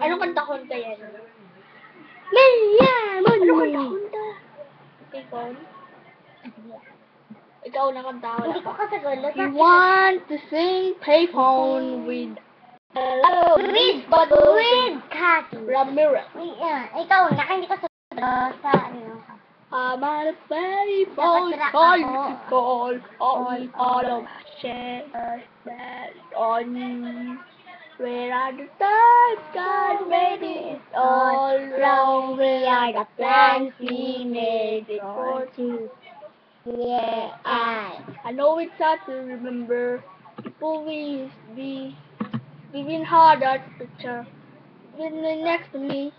Anong kanta-kanta yan? Anong kanta-kanta? Ikaw? Ikaw na kanta. Hindi ko kasagulo. You want to sing payphone with With Cathy. Ramirez. Ikaw na, hindi ko sasagulo sa ano. I'm on a payphone, Dapat trying ako. to call all of my shares that on you. Where are the times God made it all wrong? We are the plans we made it for two. Yeah, I know it's hard to remember people we used to be. Living hard at the picture. Living next to me.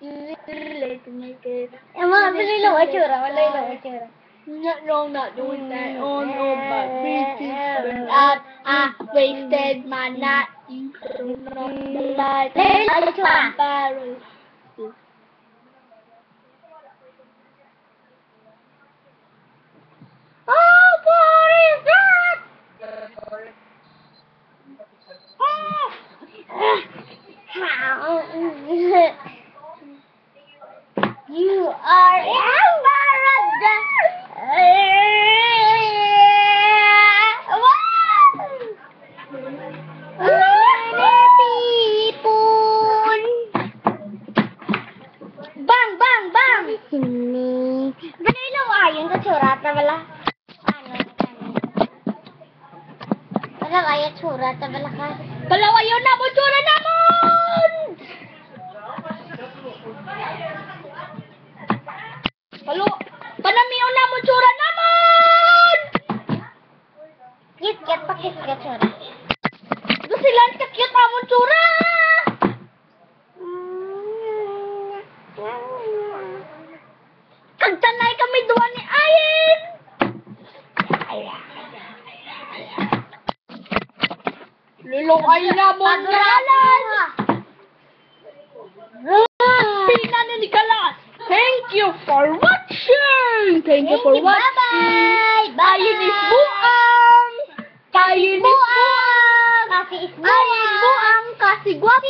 It's late to make it. Malay lang itsura. No, not doing that. Oh no, my bridges burned out. I wasted my night. You don't know the light. Malay lang itsura. Barrel. Oh, what is that? You are Bang, bang, bang! Sini. Dali lang ayun sa surat na wala. Wala kaya surat na wala ka. Palawa yun na mo, tsura namon! Palo, panamiyo na mo, tsura namon! Kit-kit pa kit-kit surat. Ito sila ang kakit amon, tsura! Kagtanay kami duwa ni Ayin! Lulong ay na mo, Kalas! Pinan ni Kalas! Thank you for watching! Thank you for watching! Bye-bye! Ayin is buang! Ayin is buang! Kasi is Ayin buang kasi guwapo!